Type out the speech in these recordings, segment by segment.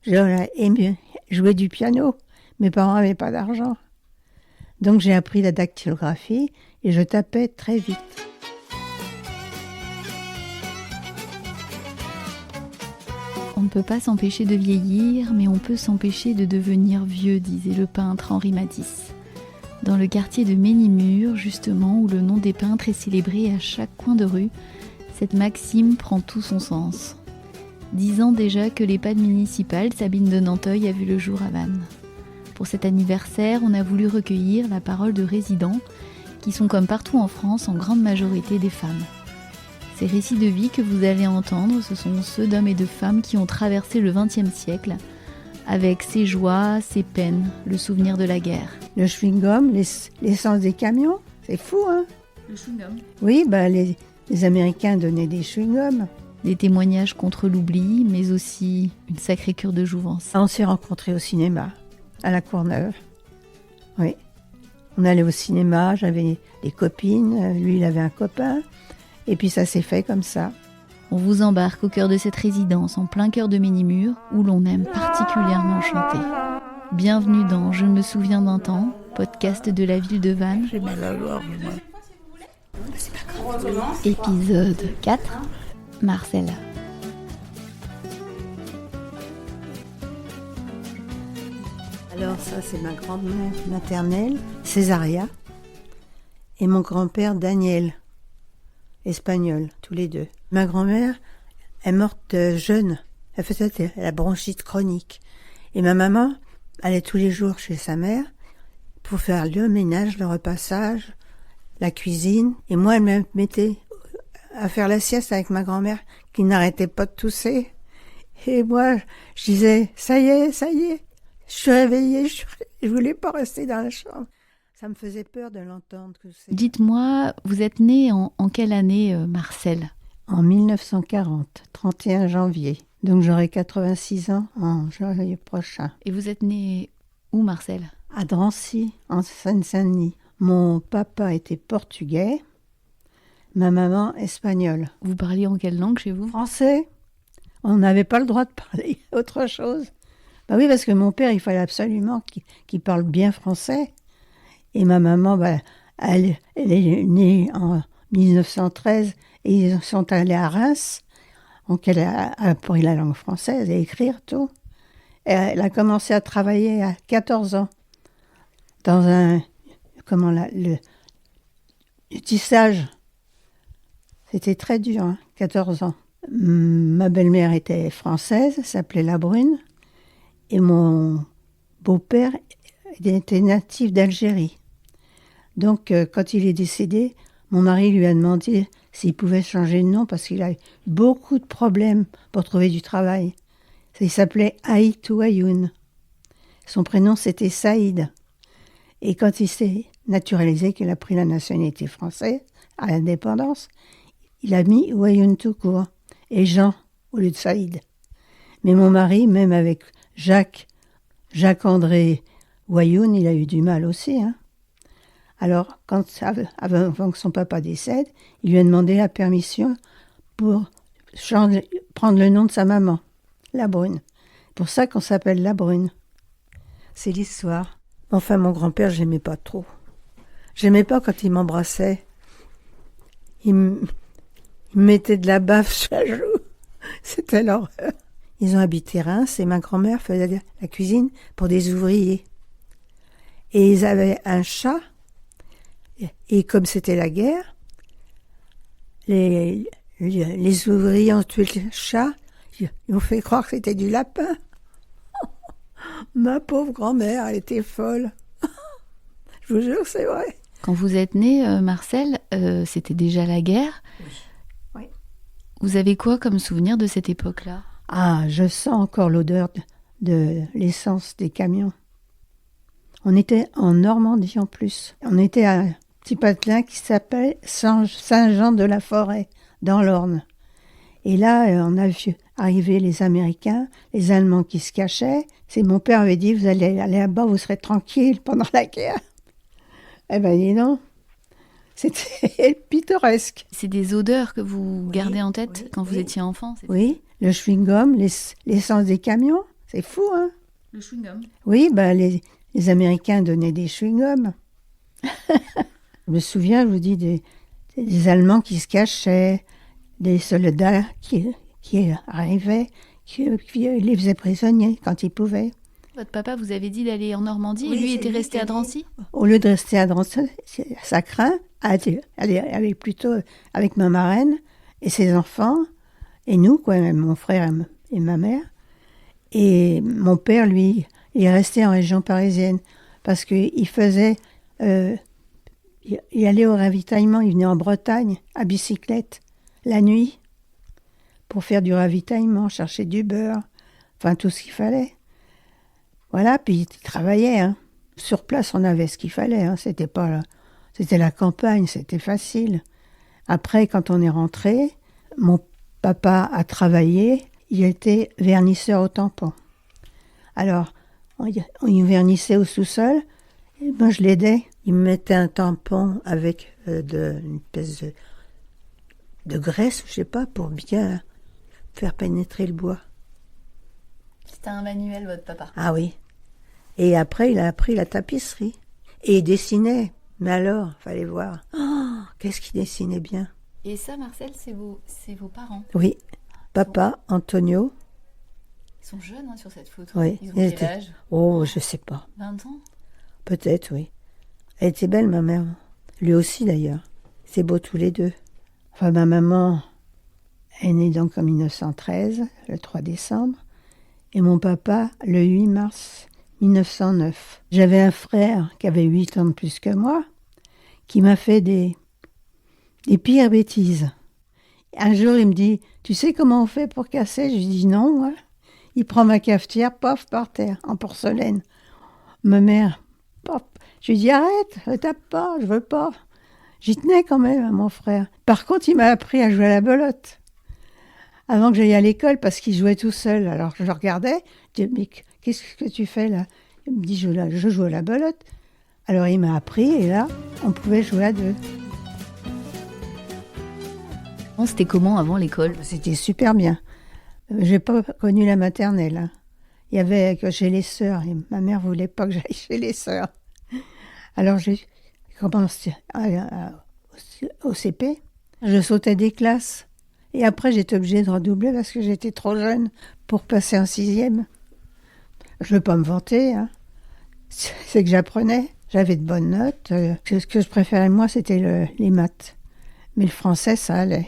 J'aurais aimé jouer du piano. Mes parents n'avaient pas d'argent. Donc j'ai appris la dactylographie et je tapais très vite. On ne peut pas s'empêcher de vieillir, mais on peut s'empêcher de devenir vieux, disait le peintre Henri Matisse. Dans le quartier de Ménimur, justement, où le nom des peintres est célébré à chaque coin de rue, cette maxime prend tout son sens. 10 ans déjà que l'EHPAD municipal Sabine de Nanteuil a vu le jour à Vannes. Pour cet anniversaire, on a voulu recueillir la parole de résidents, qui sont comme partout en France en grande majorité des femmes. Ces récits de vie que vous allez entendre, ce sont ceux d'hommes et de femmes qui ont traversé le XXe siècle, avec ses joies, ses peines, le souvenir de la guerre. Le chewing-gum, l'essence des camions, c'est fou, hein? Le chewing-gum. Oui, les Américains donnaient des chewing-gums. Des témoignages contre l'oubli, mais aussi une sacrée cure de jouvence. On s'est rencontrés au cinéma, à la Courneuve. Oui. On allait au cinéma, j'avais des copines, lui il avait un copain. Et puis ça s'est fait comme ça. On vous embarque au cœur de cette résidence, en plein cœur de Ménimur, où l'on aime particulièrement chanter. Bienvenue dans Je me souviens d'un temps, podcast de la ville de Vannes. J'ai mal à la gorge, moi. Épisode 4, Marcel. Alors ça, c'est ma grand-mère maternelle, Césaria, et mon grand-père Daniel. Espagnol, tous les deux. Ma grand-mère est morte jeune. Elle faisait la bronchite chronique. Et ma maman allait tous les jours chez sa mère pour faire le ménage, le repassage, la cuisine. Et moi, elle me mettait à faire la sieste avec ma grand-mère qui n'arrêtait pas de tousser. Et moi, je disais, ça y est, je suis réveillée, je voulais pas rester dans la chambre. Ça me faisait peur de l'entendre. Dites-moi, vous êtes né en quelle année, Marcel ? En 1940, 31 janvier. Donc j'aurai 86 ans en janvier prochain. Et vous êtes né où, Marcel ? À Drancy, en Seine-Saint-Denis. Mon papa était portugais, ma maman espagnole. Vous parliez en quelle langue chez vous ? Français. On n'avait pas le droit de parler autre chose. Bah oui, parce que mon père, il fallait absolument qu'il parle bien français. Et ma maman, elle est née en 1913 et ils sont allés à Reims. Donc elle a appris la langue française et écrire tout. Et elle a commencé à travailler à 14 ans dans le tissage. C'était très dur, hein, 14 ans. Ma belle-mère était française, s'appelait Labrune. Et mon beau-père était natif d'Algérie. Donc, quand il est décédé, mon mari lui a demandé s'il pouvait changer de nom parce qu'il a eu beaucoup de problèmes pour trouver du travail. Il s'appelait Aïtou Ayoun. Son prénom, c'était Saïd. Et quand il s'est naturalisé, qu'il a pris la nationalité française à l'indépendance, il a mis Ouayoun tout court et Jean au lieu de Saïd. Mais mon mari, même avec Jacques-André Ouayoun, il a eu du mal aussi, hein. Alors, avant que son papa décède, il lui a demandé la permission pour prendre le nom de sa maman, Labrune. C'est pour ça qu'on s'appelle Labrune. C'est l'histoire. Enfin, mon grand-père, je l'aimais pas trop. J'aimais pas quand il m'embrassait. Il me mettait de la baffe sur la joue. C'était l'horreur. Ils ont habité Reims et ma grand-mère faisait la cuisine pour des ouvriers. Et ils avaient un chat. Et comme c'était la guerre, les ouvriers ont tué le chat. Ils ont fait croire que c'était du lapin. Ma pauvre grand-mère, elle était folle. Je vous jure, c'est vrai. Quand vous êtes né, Marcel, c'était déjà la guerre. Oui. Vous avez quoi comme souvenir de cette époque-là ? Ah, je sens encore l'odeur de l'essence des camions. On était en Normandie en plus. On était à un petit patelin qui s'appelle Saint-Jean-de-la-Forêt, dans l'Orne. Et là, on a vu arriver les Américains, les Allemands qui se cachaient. Mon père avait dit, vous allez aller là-bas, vous serez tranquille pendant la guerre. Eh ben, dis non. C'était pittoresque. C'est des odeurs que vous gardez en tête quand vous oui. étiez enfant, c'est ça ? Oui, le chewing-gum, l'essence des camions, C'est fou, hein? Le chewing-gum. Oui, les Américains donnaient des chewing-gums. Je me souviens, je vous dis, des Allemands qui se cachaient, des soldats qui arrivaient, qui les faisaient prisonniers quand ils pouvaient. Votre papa vous avait dit d'aller en Normandie Oui, et lui c'est était lui resté qui à a dit. Drancy? Au lieu de rester à Drancy, ça craint, aller plutôt avec ma marraine et ses enfants, et nous, quoi, même mon frère et ma mère. Et mon père, lui, il est resté en région parisienne parce qu'il faisait... il allait au ravitaillement, il venait en Bretagne à bicyclette la nuit pour faire du ravitaillement, chercher du beurre, enfin tout ce qu'il fallait. Voilà, puis il travaillait. Hein. Sur place, on avait ce qu'il fallait. Hein. C'était la campagne, c'était facile. Après, quand on est rentré, mon papa a travaillé. Il était vernisseur au tampon. Alors, on y vernissait au sous-sol. Et moi, je l'aidais. Il me mettait un tampon avec une espèce de graisse, je sais pas, pour bien faire pénétrer le bois. C'était un manuel, votre papa. Ah oui. Et après, il a appris la tapisserie. Et il dessinait. Mais alors, fallait voir. Oh, qu'est-ce qu'il dessinait bien. Et ça, Marcel, c'est vos parents? Oui. Papa, Antonio. Ils sont jeunes sur cette photo. Oui. Ils ont quel âge? Oh, je sais pas. 20 ans? Peut-être, oui. Elle était belle, ma mère. Lui aussi, d'ailleurs. C'est beau tous les deux. Enfin, ma maman est née donc en 1913, le 3 décembre. Et mon papa, le 8 mars 1909. J'avais un frère qui avait 8 ans de plus que moi, qui m'a fait des pires bêtises. Un jour, il me dit, tu sais comment on fait pour casser? Je lui dis non. Hein. Il prend ma cafetière, paf, par terre, en porcelaine. Ma mère, paf. Je lui dis, arrête, ne tape pas, je veux pas. J'y tenais quand même à mon frère. Par contre, il m'a appris à jouer à la belote. Avant que j'aille à l'école, parce qu'il jouait tout seul. Alors je le regardais, je dis, mais qu'est-ce que tu fais là? Il me dit, je joue à la belote. Alors il m'a appris, et là, on pouvait jouer à deux. C'était comment avant l'école? C'était super bien. J'ai pas connu la maternelle. Hein. Il y avait que chez les sœurs, et ma mère voulait pas que j'aille chez les sœurs. Alors j'ai commencé au CP. Je sautais des classes. Et après, j'étais obligée de redoubler parce que j'étais trop jeune pour passer en 6e. Je ne veux pas me vanter. Hein. C'est que j'apprenais. J'avais de bonnes notes. Ce que je préférais, moi, c'était les maths. Mais le français, ça allait.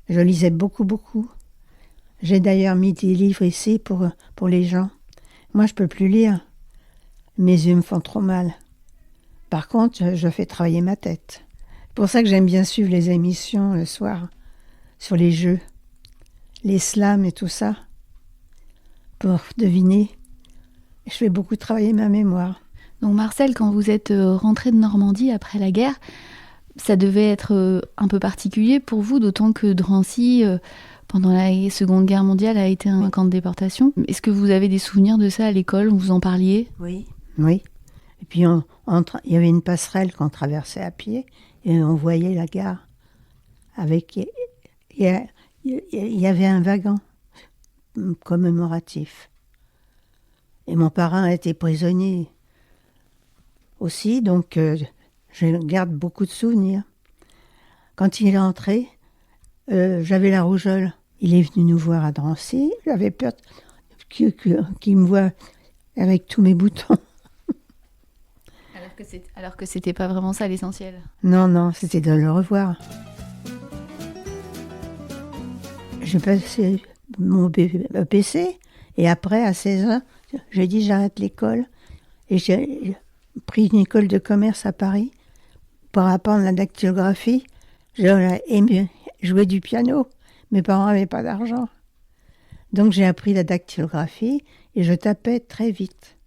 Je lisais beaucoup, beaucoup. J'ai d'ailleurs mis des livres ici pour les gens. Moi, je ne peux plus lire. Mes yeux me font trop mal. Par contre, je fais travailler ma tête. C'est pour ça que j'aime bien suivre les émissions le soir sur les jeux, les slams et tout ça, pour deviner. Je fais beaucoup travailler ma mémoire. Donc Marcel, quand vous êtes rentré de Normandie après la guerre, ça devait être un peu particulier pour vous, d'autant que Drancy, pendant la Seconde Guerre mondiale, a été un camp de déportation. Est-ce que vous avez des souvenirs de ça à l'école? Vous en parliez? Oui. Oui. Et puis il y avait une passerelle qu'on traversait à pied et on voyait la gare. Il y avait un wagon commémoratif. Et mon parrain a été prisonnier aussi, donc je garde beaucoup de souvenirs. Quand il est rentré, j'avais la rougeole. Il est venu nous voir à Drancy. J'avais peur qu'il me voie avec tous mes boutons. Alors que c'était pas vraiment ça l'essentiel. Non, c'était de le revoir. J'ai passé mon PC et après, à 16 ans, j'ai dit j'arrête l'école. Et j'ai pris une école de commerce à Paris pour apprendre la dactylographie. J'aurais aimé jouer du piano. Mes parents n'avaient pas d'argent. Donc j'ai appris la dactylographie et je tapais très vite.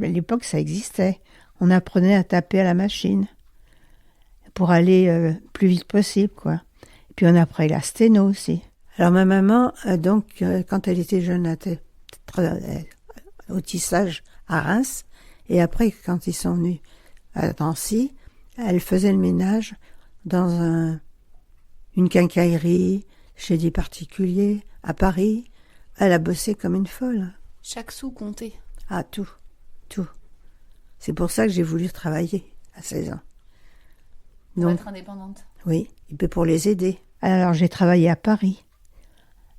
À l'époque, ça existait. On apprenait à taper à la machine pour aller plus vite possible, quoi. Et puis on a appris la sténo aussi. Alors ma maman, quand elle était jeune, elle était au tissage à Reims. Et après, quand ils sont venus à Drancy, elle faisait le ménage dans une quincaillerie, chez des particuliers, à Paris, Elle a bossé comme une folle. Chaque sou comptait. Ah, tout. C'est pour ça que j'ai voulu travailler à 16 ans. Pour être indépendante. Oui, et puis pour les aider. Alors j'ai travaillé à Paris,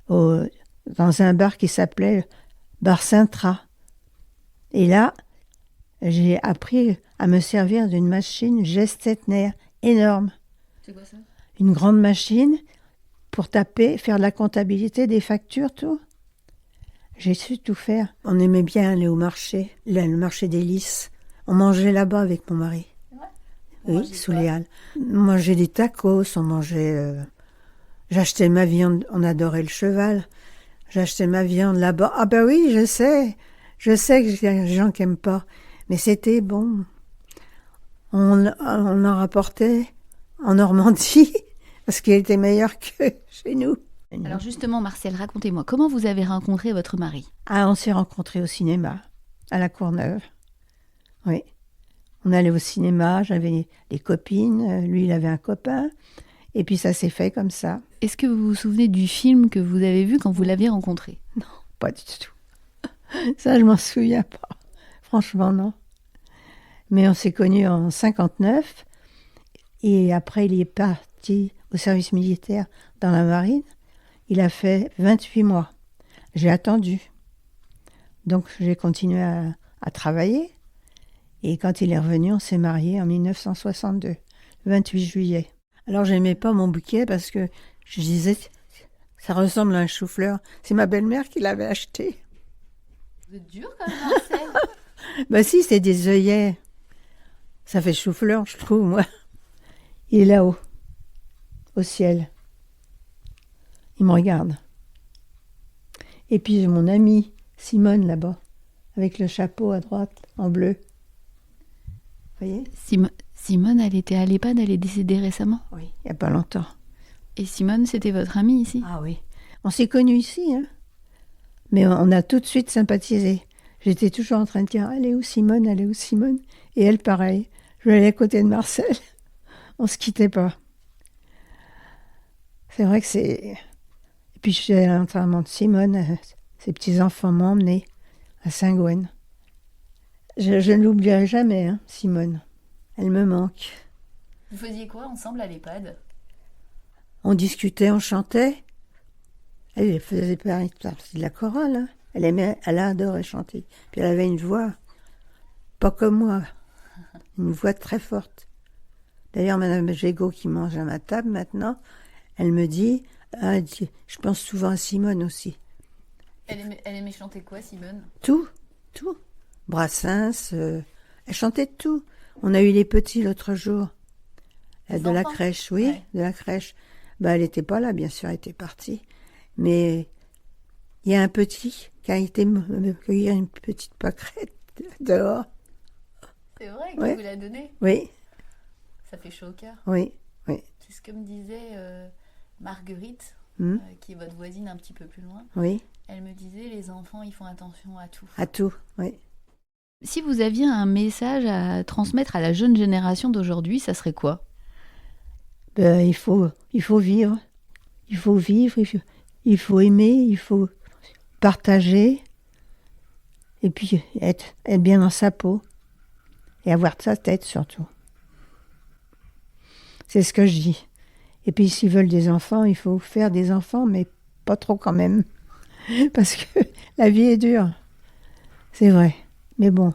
dans un bar qui s'appelait Bar Sintra. Et là, j'ai appris à me servir d'une machine Gestetner énorme. C'est quoi ça? Une grande machine pour taper, faire de la comptabilité, des factures, tout. J'ai su tout faire. On aimait bien aller au marché, le marché des Lys. On mangeait là-bas avec mon mari. Oui, sous les halles. On mangeait des tacos, on mangeait... J'achetais ma viande, on adorait le cheval. J'achetais ma viande là-bas. Ah ben oui, je sais qu'il y a des gens qui n'aiment pas. Mais c'était bon. On en rapportait en Normandie, parce qu'il était meilleur que chez nous. Alors justement, Marcel, racontez-moi, comment vous avez rencontré votre mari? Ah, on s'est rencontrés au cinéma, à la Courneuve. Oui. On allait au cinéma, j'avais des copines, lui il avait un copain, et puis ça s'est fait comme ça. Est-ce que vous vous souvenez du film que vous avez vu quand vous l'aviez rencontré? Non, pas du tout. Ça, je m'en souviens pas. Franchement, non. Mais on s'est connus en 59, et après il est parti au service militaire dans la marine. Il a fait 28 mois. J'ai attendu. Donc j'ai continué à travailler. Et quand il est revenu, on s'est mariés en 1962, 28 juillet. Alors j'aimais pas mon bouquet parce que je disais, ça ressemble à un chou-fleur. C'est ma belle-mère qui l'avait acheté. Vous êtes dur quand même, Marcel. Ben si, c'est des œillets. Ça fait chou-fleur, je trouve, moi. Il est là-haut, au ciel. Il me regarde. Et puis j'ai mon amie Simone là-bas, avec le chapeau à droite, en bleu. Vous voyez ? Simone, elle était à l'EHPAD, elle est décédée récemment. Oui, il n'y a pas longtemps. Et Simone, c'était votre amie ici? Ah oui. On s'est connus ici, hein. Mais on a tout de suite sympathisé. J'étais toujours en train de dire, elle est où Simone, elle est où Simone? Et elle, pareil. Je l'allais à côté de Marcel. On ne se quittait pas. C'est vrai que c'est... Et puis je suis allée à l'enterrement de Simone. Ses petits-enfants m'ont emmenée à Saint-Gouin. Je ne l'oublierai jamais, hein, Simone. Elle me manque. Vous faisiez quoi ensemble à l'EHPAD? On discutait, on chantait. Elle faisait partie de la chorale. Hein. Elle adorait chanter. Puis elle avait une voix, pas comme moi, une voix très forte. D'ailleurs, Madame Gégaud, qui mange à ma table maintenant, elle me dit, je pense souvent à Simone aussi. Elle aimait chanter quoi, Simone? Tout. Brassens, elle chantait de tout. On a eu les petits l'autre jour, de la crèche, oui, ouais. De la crèche. Elle n'était pas là, bien sûr, elle était partie. Mais il y a un petit qui a été me cueillir une petite pâquerette dehors. C'est vrai qu'il vous l'a donné? Oui. Ça fait chaud au cœur. Oui. C'est ce que me disait Marguerite, qui est votre voisine un petit peu plus loin. Oui. Elle me disait, les enfants, ils font attention à tout. À tout, oui. Si vous aviez un message à transmettre à la jeune génération d'aujourd'hui, ça serait quoi? Il faut vivre. Il faut vivre, il faut aimer, il faut partager. Et puis être bien dans sa peau. Et avoir de sa tête surtout. C'est ce que je dis. Et puis s'ils veulent des enfants, il faut faire des enfants, mais pas trop quand même. Parce que la vie est dure. C'est vrai. Mais bon,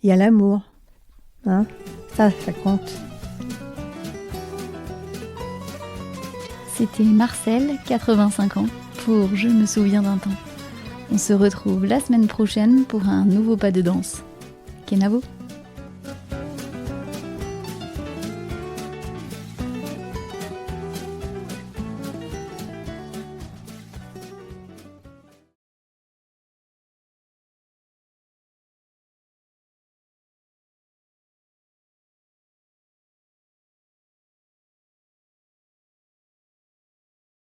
il y a l'amour. Hein? Ça compte. C'était Marcel, 85 ans, pour Je me souviens d'un temps. On se retrouve la semaine prochaine pour un nouveau pas de danse. Kenavo.